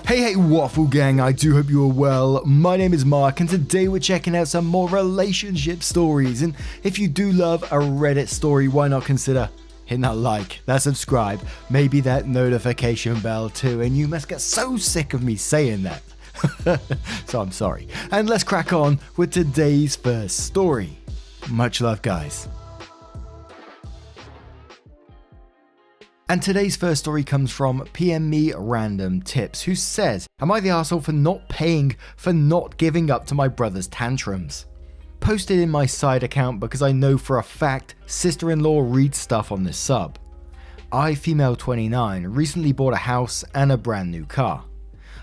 Hey Waffle Gang, I do hope you are well. My name is Mark and today we're checking out some more relationship stories, and if you do love a Reddit story, why not consider hitting that like, that subscribe, maybe that notification bell too, and you must get so sick of me saying that. So I'm sorry. And let's crack on with today's first story. Much love, guys. And today's first story comes from PM Me Random Tips, who says, "Am I the arsehole for not paying for not giving up to my brother's tantrums?" Posted in my side account because I know for a fact sister-in-law reads stuff on this sub. I, female 29, recently bought a house and a brand new car.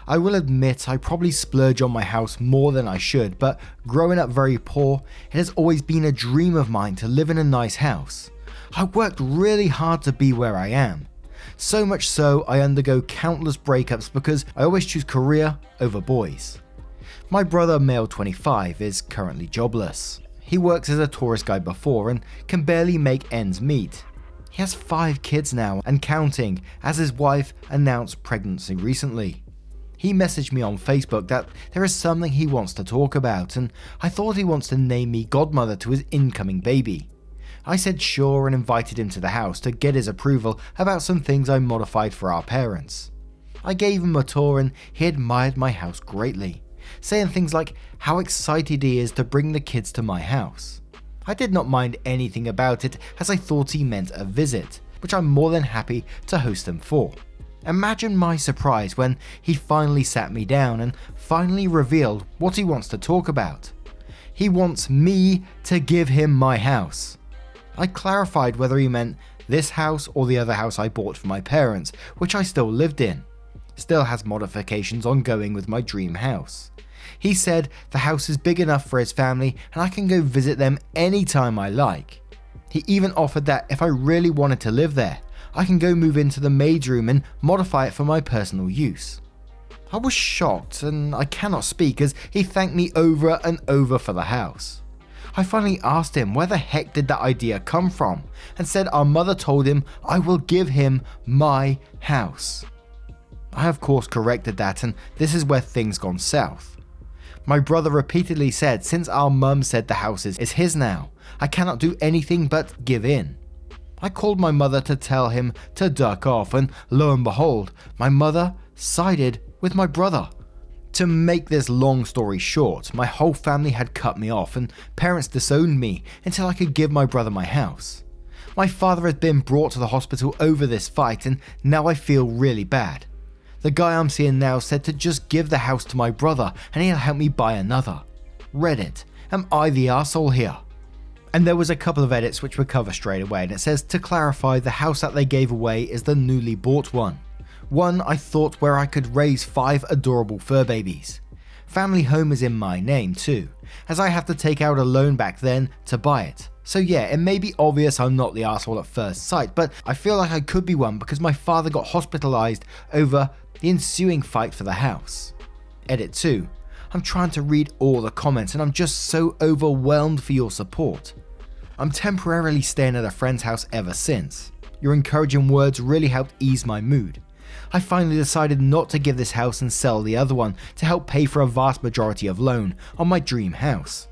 I will admit I probably splurge on my house more than I should, but growing up very poor, it has always been a dream of mine to live in a nice house. I worked really hard to be where I am. So much so I undergo countless breakups because I always choose career over boys. My brother, male 25, is currently jobless. He works as a tourist guide before and can barely make ends meet. He has 5 kids now and counting, as his wife announced pregnancy recently. He messaged me on Facebook that there is something he wants to talk about, and I thought he wants to name me godmother to his incoming baby. I said sure and invited him to the house to get his approval about some things I modified for our parents. I gave him a tour and he admired my house greatly, saying things like how excited he is to bring the kids to my house. I did not mind anything about it as I thought he meant a visit, which I'm more than happy to host them for. Imagine my surprise when he finally sat me down and finally revealed what he wants to talk about. He wants me to give him my house. I clarified whether he meant this house or the other house I bought for my parents, which I still lived in. Still has modifications ongoing with my dream house. He said the house is big enough for his family and I can go visit them anytime I like. He even offered that if I really wanted to live there, I can go move into the maid's room and modify it for my personal use. I was shocked and I cannot speak as he thanked me over and over for the house. I finally asked him where the heck did that idea come from and said our mother told him I will give him my house. I of course corrected that, and this is where things gone south. My brother repeatedly said since our mum said the house is his now, I cannot do anything but give in. I called my mother to tell him to duck off, and lo and behold, my mother sided with my brother. To make this long story short, my whole family had cut me off and parents disowned me until I could give my brother my house. My father has been brought to the hospital over this fight and now I feel really bad. The guy I'm seeing now said to just give the house to my brother and he'll help me buy another. Reddit, am I the arsehole here? And there was a couple of edits which we cover straight away, and it says to clarify the house that they gave away is the newly bought one. One I thought where I could raise 5 adorable fur babies. Family home is in my name too, as I have to take out a loan back then to buy it. So yeah, it may be obvious I'm not the arsehole at first sight, but I feel like I could be one because my father got hospitalized over the ensuing fight for the house. Edit 2. I'm trying to read all the comments and I'm just so overwhelmed for your support. I'm temporarily staying at a friend's house ever since. Your encouraging words really helped ease my mood. I finally decided not to give this house and sell the other one to help pay for a vast majority of loan on my dream house.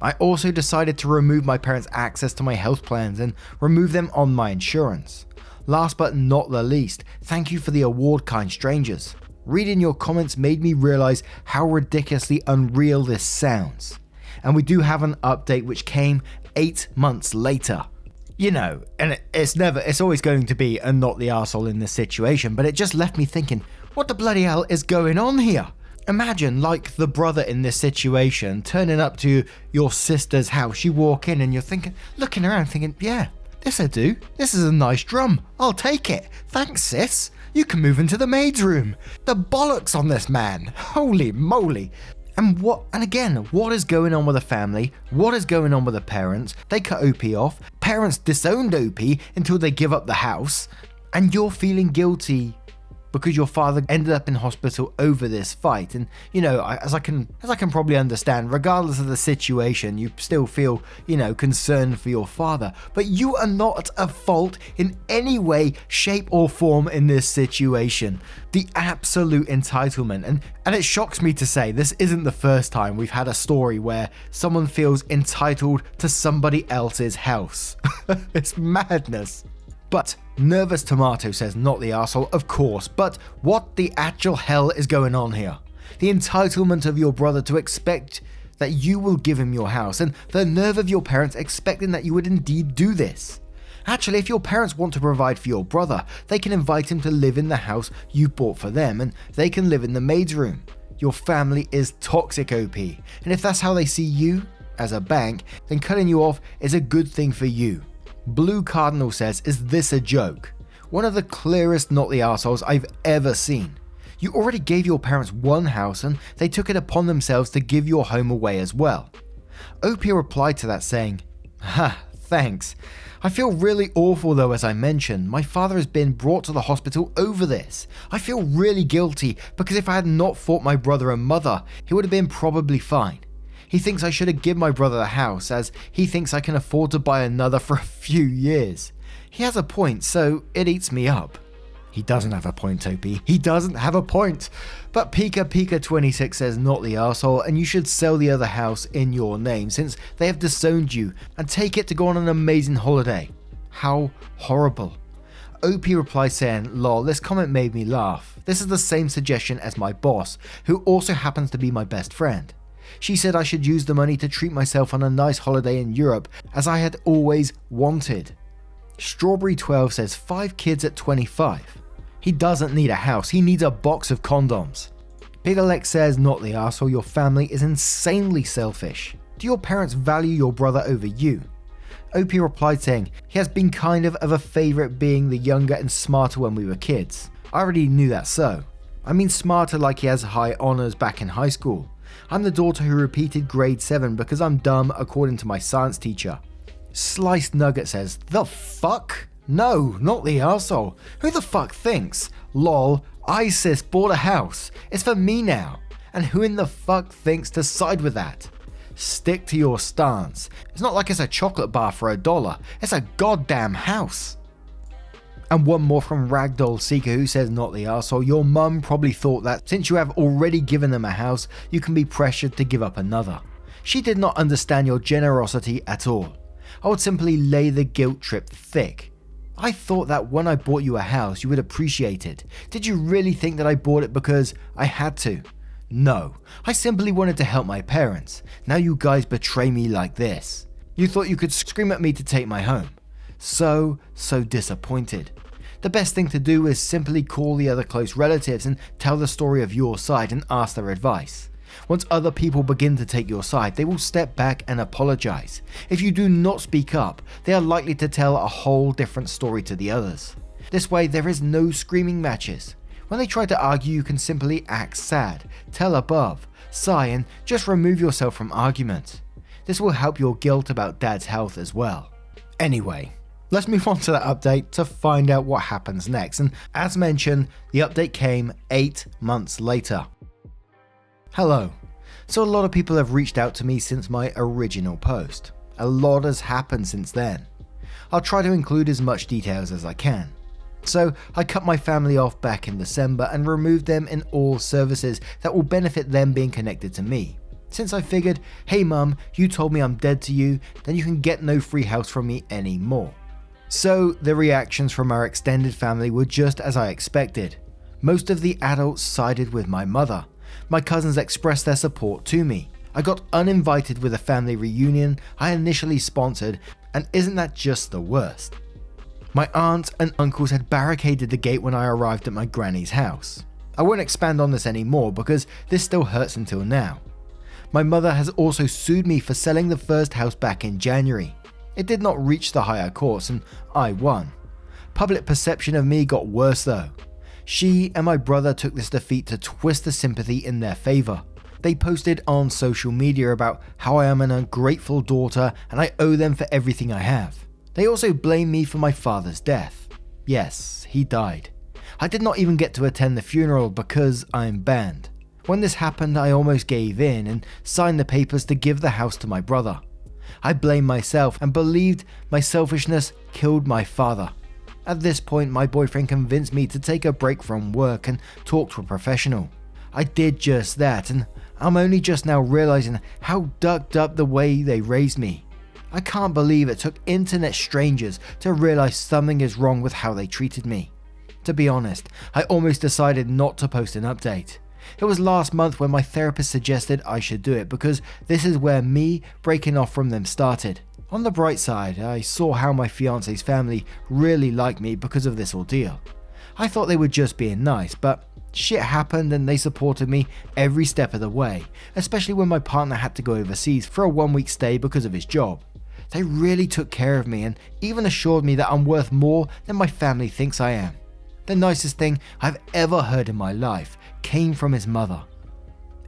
I also decided to remove my parents' access to my health plans and remove them on my insurance. Last but not the least, thank you for the award, kind strangers. Reading your comments made me realize how ridiculously unreal this sounds. And we do have an update which came 8 months later. You know, and it's always going to be a not the arsehole in this situation, but it just left me thinking, what the bloody hell is going on here? Imagine like the brother in this situation turning up to your sister's house, you walk in and you're thinking, looking around thinking, yeah, this'll do, this is a nice drum, I'll take it, thanks sis, you can move into the maid's room. The bollocks on this man, holy moly. And again, what is going on with the family? What is going on with the parents? They cut OP off, parents disowned OP until they give up the house, and you're feeling guilty because your father ended up in hospital over this fight. And as I can probably understand, regardless of the situation, you still feel concern for your father, but you are not at fault in any way, shape or form in this situation. The absolute entitlement, and it shocks me to say this isn't the first time we've had a story where someone feels entitled to somebody else's house. It's madness. But Nervous Tomato says not the arsehole, of course, but what the actual hell is going on here? The entitlement of your brother to expect that you will give him your house, and the nerve of your parents expecting that you would indeed do this. Actually, if your parents want to provide for your brother, they can invite him to live in the house you bought for them, and they can live in the maid's room. Your family is toxic, OP, and if that's how they see you, as a bank, then cutting you off is a good thing for you. Blue Cardinal says, is this a joke? One of the clearest not the arseholes I've ever seen. You already gave your parents one house and they took it upon themselves to give your home away as well. OP replied to that saying, thanks. I feel really awful though, as I mentioned. My father has been brought to the hospital over this. I feel really guilty because if I had not fought my brother and mother, he would have been probably fine. He thinks I should have given my brother the house as he thinks I can afford to buy another for a few years. He has a point, so it eats me up. He doesn't have a point, OP. He doesn't have a point. But Pika26 says not the arsehole, and you should sell the other house in your name since they have disowned you and take it to go on an amazing holiday. How horrible. OP replies saying, lol, this comment made me laugh. This is the same suggestion as my boss, who also happens to be my best friend. She said I should use the money to treat myself on a nice holiday in Europe, as I had always wanted. Strawberry12 says 5 kids at 25. He doesn't need a house, he needs a box of condoms. Pigalex says not the arsehole, your family is insanely selfish. Do your parents value your brother over you? OP replied saying, he has been kind of a favourite being the younger and smarter when we were kids. I already knew that so. I mean smarter like he has high honours back in high school. I'm the daughter who repeated grade 7 because I'm dumb according to my science teacher. Sliced Nugget says, the fuck? No, not the arsehole. Who the fuck thinks? Lol, ISIS bought a house. It's for me now. And who in the fuck thinks to side with that? Stick to your stance. It's not like it's a chocolate bar for $1. It's a goddamn house. And one more from Ragdoll Seeker who says not the arsehole. Your mum probably thought that since you have already given them a house, you can be pressured to give up another. She did not understand your generosity at all. I would simply lay the guilt trip thick. I thought that when I bought you a house, you would appreciate it. Did you really think that I bought it because I had to? No, I simply wanted to help my parents. Now you guys betray me like this. You thought you could scream at me to take my home. So disappointed. The best thing to do is simply call the other close relatives and tell the story of your side and ask their advice. Once other people begin to take your side, they will step back and apologize. If you do not speak up, they are likely to tell a whole different story to the others. This way, there is no screaming matches. When they try to argue, you can simply act sad, tell above, sigh, and just remove yourself from argument. This will help your guilt about dad's health as well. Anyway, let's move on to that update to find out what happens next. And as mentioned, the update came 8 months later. Hello. So a lot of people have reached out to me since my original post. A lot has happened since then. I'll try to include as much details as I can. So I cut my family off back in December and removed them in all services that will benefit them being connected to me. Since I figured, hey mum, you told me I'm dead to you, then you can get no free house from me anymore. So the reactions from our extended family were just as I expected. Most of the adults sided with my mother. My cousins expressed their support to me. I got uninvited with a family reunion I initially sponsored, and isn't that just the worst? My aunts and uncles had barricaded the gate when I arrived at my granny's house. I won't expand on this anymore because this still hurts until now. My mother has also sued me for selling the first house back in January. It did not reach the higher courts and I won. Public perception of me got worse though. She and my brother took this defeat to twist the sympathy in their favour. They posted on social media about how I am an ungrateful daughter and I owe them for everything I have. They also blame me for my father's death. Yes, he died. I did not even get to attend the funeral because I'm banned. When this happened, I almost gave in and signed the papers to give the house to my brother. I blamed myself and believed my selfishness killed my father. At this point, my boyfriend convinced me to take a break from work and talk to a professional. I did just that, and I'm only just now realizing how ducked up the way they raised me. I can't believe it took internet strangers to realize something is wrong with how they treated me. To be honest, I almost decided not to post an update. It was last month when my therapist suggested I should do it because this is where me breaking off from them started. On the bright side, I saw how my fiance's family really liked me because of this ordeal. I thought they were just being nice, but shit happened and they supported me every step of the way, especially when my partner had to go overseas for a 1-week stay because of his job. They really took care of me and even assured me that I'm worth more than my family thinks I am. The nicest thing I've ever heard in my life came from his mother.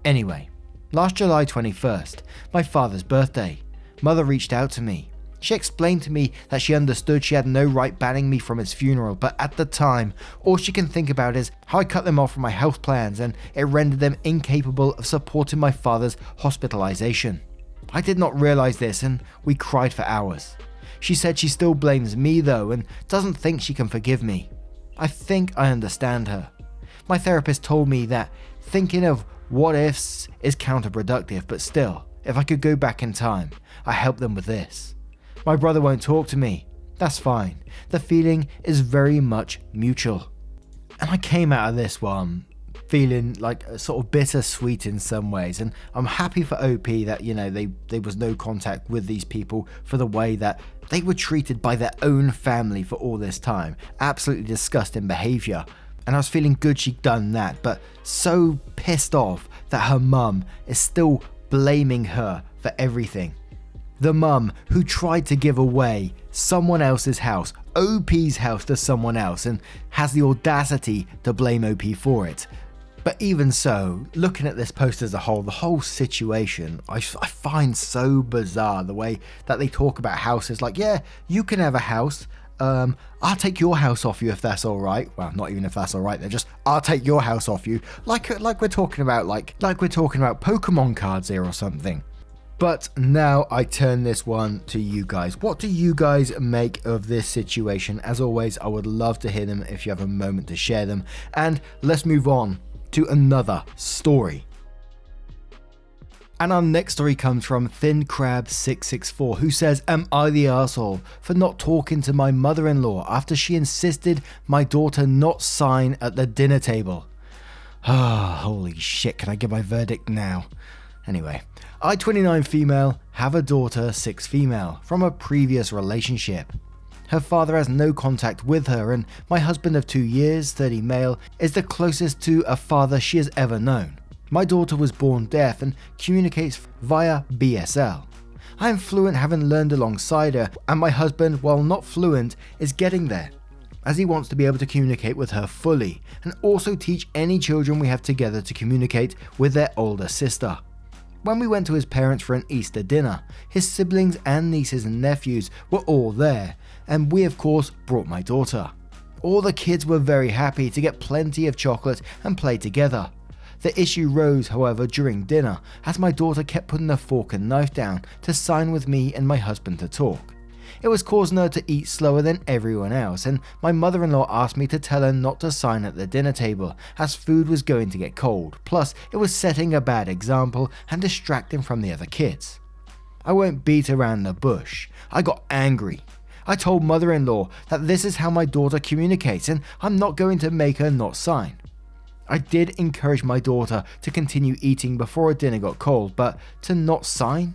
Anyway, last July 21st, my father's birthday, Mother reached out to me. She explained to me that she understood she had no right banning me from his funeral, but at the time, all she can think about is how I cut them off from my health plans and it rendered them incapable of supporting my father's hospitalization. I did not realize this and we cried for hours. She said she still blames me though and doesn't think she can forgive me. I think I understand her. My therapist told me that thinking of what ifs is counterproductive, but still, if I could go back in time, I help them with this. My brother won't talk to me. That's fine. The feeling is very much mutual. And I came out of this one feeling like sort of bittersweet in some ways, and I'm happy for OP that, you know, there was no contact with these people for the way that they were treated by their own family for all this time. Absolutely disgusting behaviour. And I was feeling good she'd done that, but so pissed off that her mum is still blaming her for everything. The mum who tried to give away someone else's house, OP's house, to someone else and has the audacity to blame OP for it. But even so, looking at this post as a whole, the whole situation, I find so bizarre the way that they talk about houses like, yeah, you can have a house, I'll take your house off you if that's alright. Well, not even if that's alright, they're just, I'll take your house off you. Like we're talking about like we're talking about Pokemon cards here or something. But now I turn this one to you guys. What do you guys make of this situation? As always, I would love to hear them if you have a moment to share them. And let's move on to another story. And our next story comes from ThinCrab664, who says, am I the arsehole for not talking to my mother-in-law after she insisted my daughter not sign at the dinner table? Ah, holy shit, can I give my verdict now? Anyway, I, 29 female, have a daughter, 6 female, from a previous relationship. Her father has no contact with her, and my husband of 2 years, 30 male, is the closest to a father she has ever known. My daughter was born deaf and communicates via BSL. I am fluent, having learned alongside her, and my husband, while not fluent, is getting there, as he wants to be able to communicate with her fully, and also teach any children we have together to communicate with their older sister. When we went to his parents for an Easter dinner, his siblings and nieces and nephews were all there, and we of course brought my daughter. All the kids were very happy to get plenty of chocolate and play together. The issue rose, however, during dinner, as my daughter kept putting a fork and knife down to sign with me and my husband to talk. It was causing her to eat slower than everyone else, and my mother-in-law asked me to tell her not to sign at the dinner table, as food was going to get cold, plus it was setting a bad example and distracting from the other kids. I won't beat around the bush. I got angry. I told mother-in-law that this is how my daughter communicates and I'm not going to make her not sign. I did encourage my daughter to continue eating before her dinner got cold, but to not sign?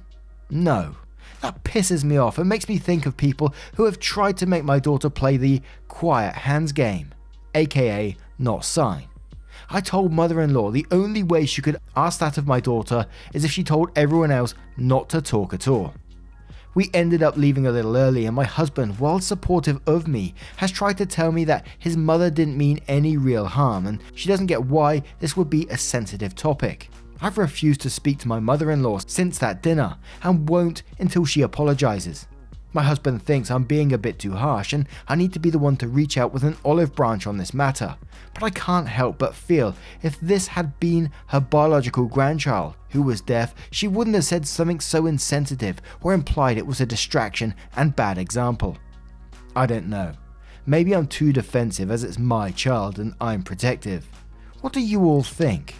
No. That pisses me off and makes me think of people who have tried to make my daughter play the quiet hands game, aka not sign. I told mother-in-law the only way she could ask that of my daughter is if she told everyone else not to talk at all. We ended up leaving a little early, and my husband, while supportive of me, has tried to tell me that his mother didn't mean any real harm and she doesn't get why this would be a sensitive topic. I've refused to speak to my mother-in-law since that dinner and won't until she apologizes. My husband thinks I'm being a bit too harsh and I need to be the one to reach out with an olive branch on this matter. But I can't help but feel if this had been her biological grandchild who was deaf, she wouldn't have said something so insensitive or implied it was a distraction and bad example. I don't know. Maybe I'm too defensive as it's my child and I'm protective. What do you all think?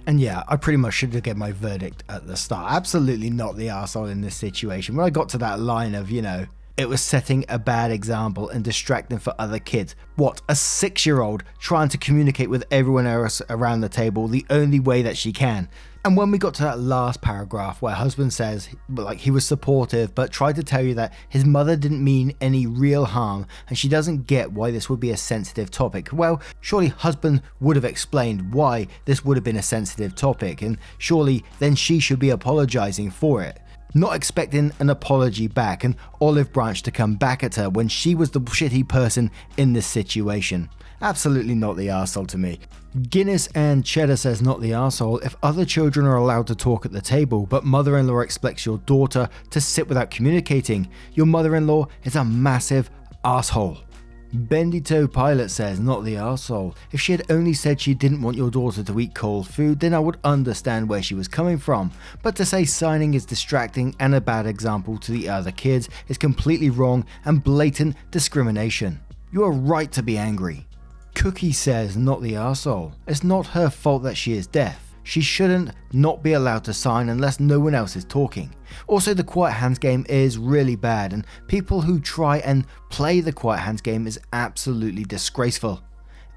And yeah, I pretty much should have given my verdict at the start. Absolutely not the arsehole in this situation. When I got to that line of, it was setting a bad example and distracting for other kids. What, a 6-year-old trying to communicate with everyone else around the table the only way that she can. And when we got to that last paragraph where husband says he was supportive but tried to tell you that his mother didn't mean any real harm and she doesn't get why this would be a sensitive topic. Well, surely husband would have explained why this would have been a sensitive topic, and surely then she should be apologizing for it. Not expecting an apology back, an olive branch to come back at her when she was the shitty person in this situation. Absolutely not the arsehole to me. Guinness and Cheddar says not the arsehole if other children are allowed to talk at the table, but mother-in-law expects your daughter to sit without communicating. Your mother-in-law is a massive arsehole. Bendito Pilot says not the arsehole. If she had only said she didn't want your daughter to eat cold food, then I would understand where she was coming from. But to say signing is distracting and a bad example to the other kids is completely wrong and blatant discrimination. You are right to be angry. Cookie says not the arsehole. It's not her fault that she is deaf. She shouldn't not be allowed to sign unless no one else is talking. Also, the quiet hands game is really bad, and people who try and play the quiet hands game is absolutely disgraceful.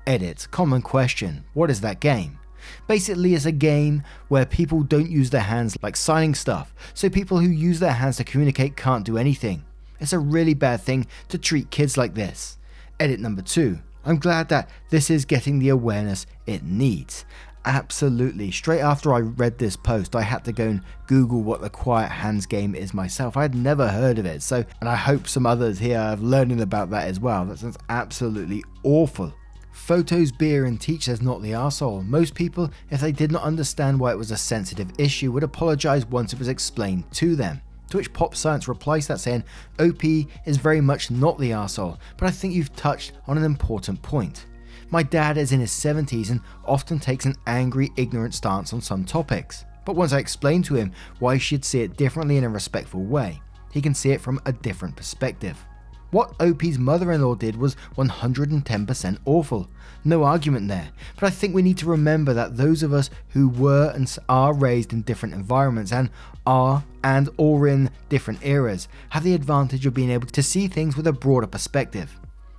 Edit. Common question. What is that game? Basically, it's a game where people don't use their hands like signing stuff, so people who use their hands to communicate can't do anything. It's a really bad thing to treat kids like this. Edit number 2. I'm glad that this is getting the awareness it needs. Absolutely. Straight after I read this post, I had to go and Google what the quiet hands game is myself. I had never heard of it, and I hope some others here are learning about that as well. That sounds absolutely awful. Photos, beer and teach says not the arsehole. Most people, if they did not understand why it was a sensitive issue, would apologise once it was explained to them. To which Pop Science replies that saying, OP is very much not the arsehole, but I think you've touched on an important point. My dad is in his 70s and often takes an angry, ignorant stance on some topics. But once I explain to him why he should see it differently in a respectful way, he can see it from a different perspective. What OP's mother-in-law did was 110% awful. No argument there. But I think we need to remember that those of us who were and are raised in different environments and are and or in different eras have the advantage of being able to see things with a broader perspective.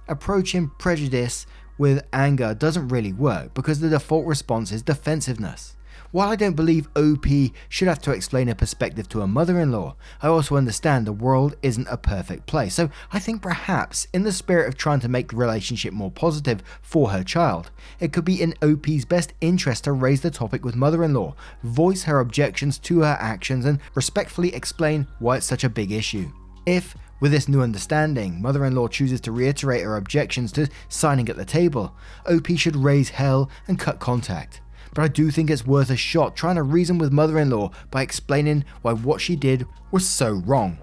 Approaching prejudice with anger doesn't really work because the default response is defensiveness. While I don't believe OP should have to explain a perspective to a mother-in-law, I also understand the world isn't a perfect place, so I think perhaps in the spirit of trying to make the relationship more positive for her child, it could be in OP's best interest to raise the topic with mother-in-law, voice her objections to her actions and respectfully explain why it's such a big issue. If, with this new understanding, mother-in-law chooses to reiterate her objections to signing at the table, OP should raise hell and cut contact. But I do think it's worth a shot trying to reason with mother-in-law by explaining why what she did was so wrong.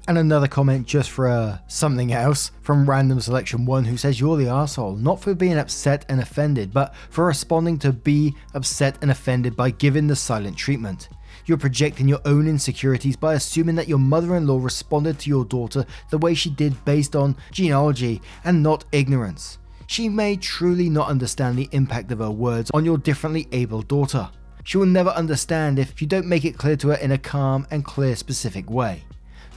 And another comment just for something else from Random Selection 1 who says you're the arsehole, not for being upset and offended, but for responding to be upset and offended by giving the silent treatment. You're projecting your own insecurities by assuming that your mother-in-law responded to your daughter the way she did based on genealogy and not ignorance. She may truly not understand the impact of her words on your differently abled daughter. She will never understand if you don't make it clear to her in a calm and clear specific way.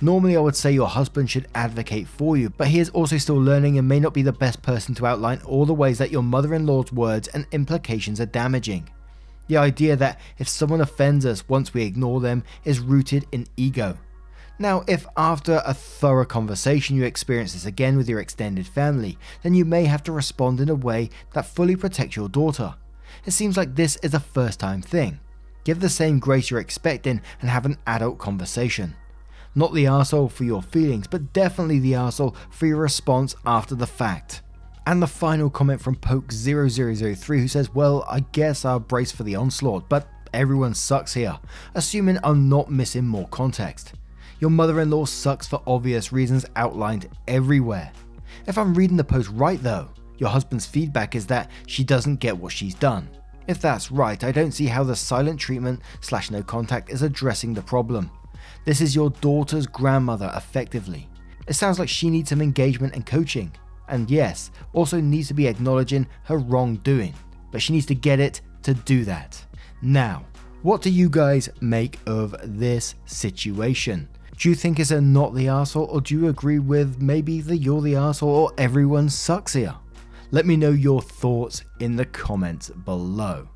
Normally I would say your husband should advocate for you, but he is also still learning and may not be the best person to outline all the ways that your mother-in-law's words and implications are damaging. The idea that if someone offends us once we ignore them is rooted in ego. Now, if after a thorough conversation you experience this again with your extended family, then you may have to respond in a way that fully protects your daughter. It seems like this is a first time thing. Give the same grace you're expecting and have an adult conversation. Not the arsehole for your feelings, but definitely the arsehole for your response after the fact. And the final comment from Poke0003 who says, well, I guess I'll brace for the onslaught, but everyone sucks here, assuming I'm not missing more context. Your mother-in-law sucks for obvious reasons outlined everywhere. If I'm reading the post right though, your husband's feedback is that she doesn't get what she's done. If that's right, I don't see how the silent treatment / no contact is addressing the problem. This is your daughter's grandmother effectively. It sounds like she needs some engagement and coaching. And yes, also needs to be acknowledging her wrongdoing. But she needs to get it to do that. Now, what do you guys make of this situation? Do you think it's a not the arsehole, or do you agree with maybe the you're the arsehole or everyone sucks here? Let me know your thoughts in the comments below.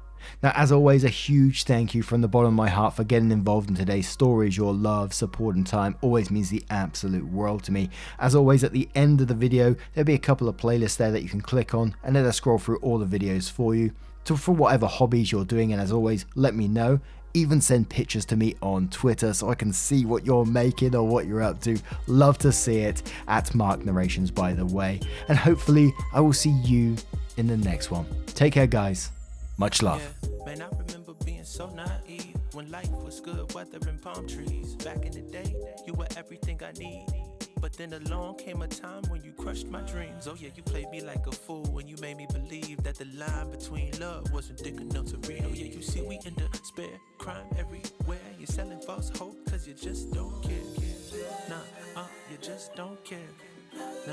Now, as always, a huge thank you from the bottom of my heart for getting involved in today's stories. Your love, support and time always means the absolute world to me. As always, at the end of the video, there'll be a couple of playlists there that you can click on, and then I'll scroll through all the videos for you for whatever hobbies you're doing. And as always, let me know. Even send pictures to me on Twitter so I can see what you're making or what you're up to. Love to see it at Mark Narrations, by the way. And hopefully I will see you in the next one. Take care, guys. Much love. Yeah, man, I remember being so naive when life was good, weather and palm trees. Back in the day, you were everything I need. But then along came a time when you crushed my dreams. Oh yeah, you played me like a fool when you made me believe that the line between love wasn't thick enough to read. Oh yeah, you see we in despair, crime everywhere. You're selling false hope cause you just don't care. Nah, you just don't care.